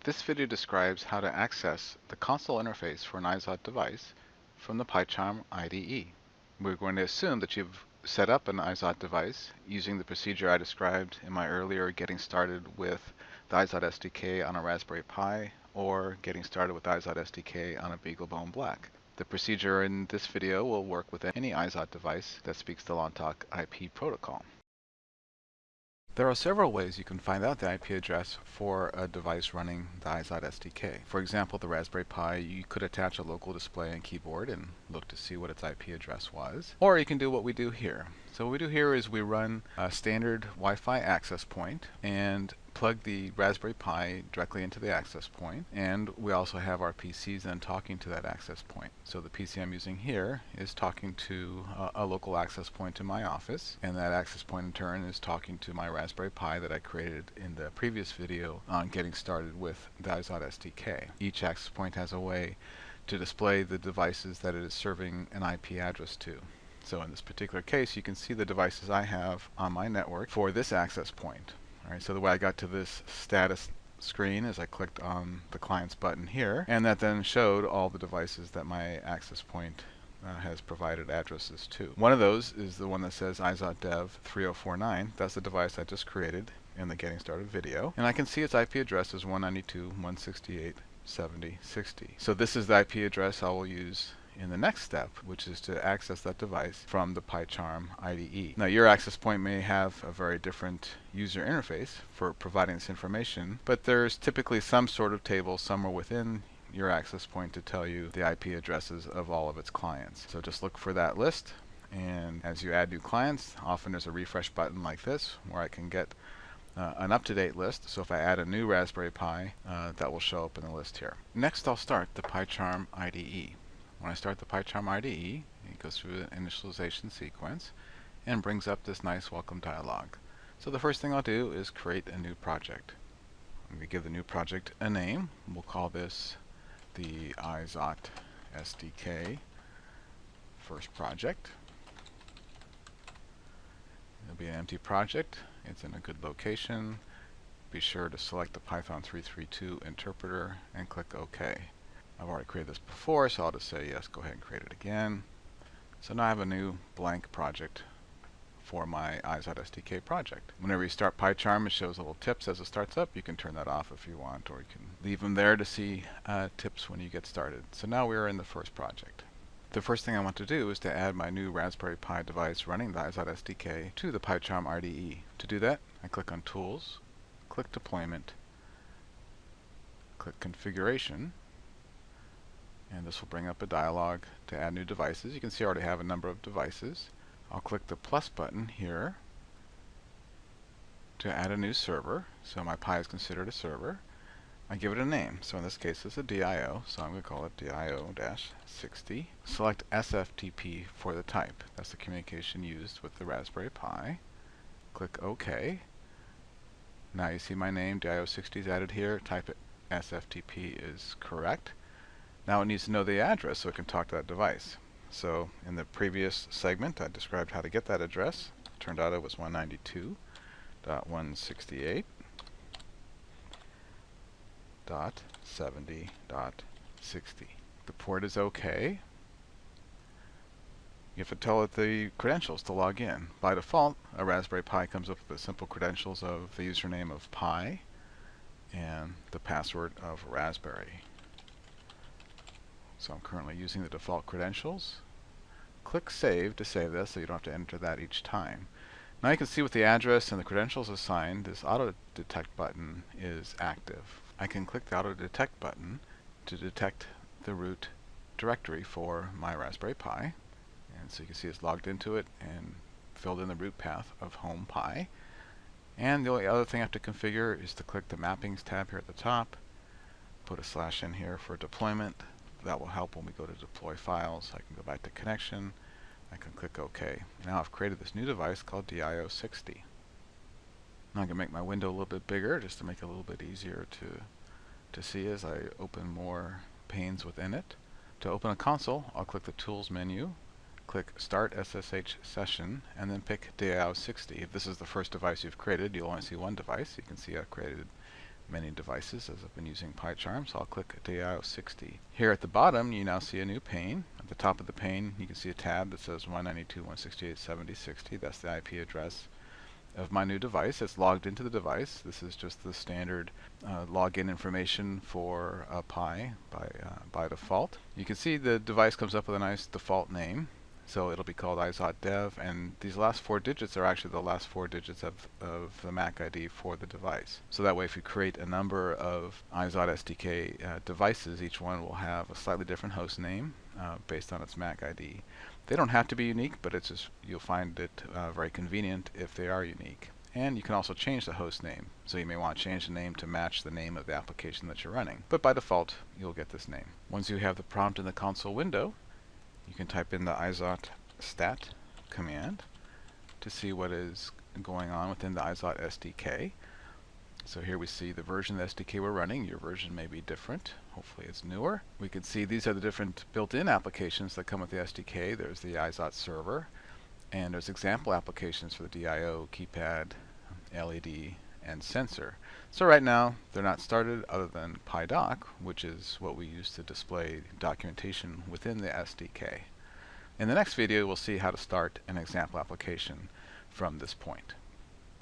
This video describes how to access the console interface for an IzoT device from the PyCharm IDE. We're going to assume that you've set up an IzoT device using the procedure I described in my earlier getting started with the IzoT SDK on a Raspberry Pi or getting started with IzoT SDK on a BeagleBone Black. The procedure in this video will work with any IzoT device that speaks the Longtalk IP protocol. There are several ways you can find out the IP address for a device running the IzoT SDK. For example, the Raspberry Pi, you could attach a local display and keyboard and look to see what its IP address was. Or you can do what we do here. So what we do here is we run a standard Wi-Fi access point and plug the Raspberry Pi directly into the access point, and we also have our PCs then talking to that access point. So the PC I'm using here is talking to a local access point in my office, and that access point in turn is talking to my Raspberry Pi that I created in the previous video on getting started with the IzoT SDK. Each access point has a way to display the devices that it is serving an IP address to. So in this particular case, you can see the devices I have on my network for this access point. Alright, so the way I got to this status screen is I clicked on the client's button here, and that then showed all the devices that my access point has provided addresses to. One of those is the one that says IzoT Dev 3049. That's the device I just created in the Getting Started video, and I can see its IP address is 192.168.70.60. So this is the IP address I will use in the next step, which is to access that device from the PyCharm IDE. Now your access point may have a very different user interface for providing this information, but there's typically some sort of table somewhere within your access point to tell you the IP addresses of all of its clients. So just look for that list, and as you add new clients, often there's a refresh button like this where I can get an up-to-date list. So if I add a new Raspberry Pi, that will show up in the list here. Next I'll start the PyCharm IDE. When I start the PyCharm IDE, it goes through the initialization sequence and brings up this nice welcome dialog. So the first thing I'll do is create a new project. I'm going to give the new project a name. We'll call this the IzoT SDK first project. It'll be an empty project. It's in a good location. Be sure to select the Python 332 interpreter and click OK. I've already created this before, so I'll just say yes, go ahead and create it again. So now I have a new blank project for my IzoT SDK project. Whenever you start PyCharm, it shows little tips as it starts up. You can turn that off if you want, or you can leave them there to see tips when you get started. So now we are in the first project. The first thing I want to do is to add my new Raspberry Pi device running the IzoT SDK to the PyCharm IDE. To do that, I click on Tools, click Deployment, click Configuration, and this will bring up a dialog to add new devices. You can see I already have a number of devices. I'll click the plus button here to add a new server. So my Pi is considered a server. I give it a name. So in this case it's a DIO, so I'm going to call it DIO-60. Select SFTP for the type. That's the communication used with the Raspberry Pi. Click OK. Now you see my name, DIO-60 is added here. Type it SFTP is correct. Now it needs to know the address so it can talk to that device. So in the previous segment I described how to get that address. It turned out it was 192.168.70.60. The port is OK. You have to tell it the credentials to log in. By default, a Raspberry Pi comes up with the simple credentials of the username of Pi and the password of Raspberry. So I'm currently using the default credentials. Click Save to save this so you don't have to enter that each time. Now you can see with the address and the credentials assigned, this auto detect button is active. I can click the auto detect button to detect the root directory for my Raspberry Pi. And so you can see it's logged into it and filled in the root path of home Pi. And the only other thing I have to configure is to click the Mappings tab here at the top, put a slash in here for deployment. That will help when we go to deploy files. I can go back to connection. I can click OK. Now I've created this new device called DIO-60. Now I'm going to make my window a little bit bigger just to make it a little bit easier to see as I open more panes within it. To open a console, I'll click the Tools menu, click Start SSH Session, and then pick DIO-60. If this is the first device you've created, you'll only see one device. You can see I've created many devices as I've been using PyCharm, so I'll click DIO60. Here at the bottom, you now see a new pane. At the top of the pane, you can see a tab that says 192.168.70.60. That's the IP address of my new device. It's logged into the device. This is just the standard login information for Pi by default. You can see the device comes up with a nice default name. So it'll be called IzoT Dev, and these last 4 digits are actually the last 4 digits of the MAC ID for the device. So that way, if you create a number of IzoT SDK devices, each one will have a slightly different host name based on its MAC ID. They don't have to be unique, but it's just, you'll find it very convenient if they are unique. And you can also change the host name. So you may want to change the name to match the name of the application that you're running. But by default, you'll get this name. Once you have the prompt in the console window, you can type in the IzoT stat command to see what is going on within the IzoT SDK. So here we see the version of the SDK we're running. Your version may be different. Hopefully it's newer. We can see these are the different built-in applications that come with the SDK. There's the IzoT server, and there's example applications for the DIO, keypad, LED, and sensor. So right now, they're not started other than PyDoc, which is what we use to display documentation within the SDK. In the next video, we'll see how to start an example application from this point.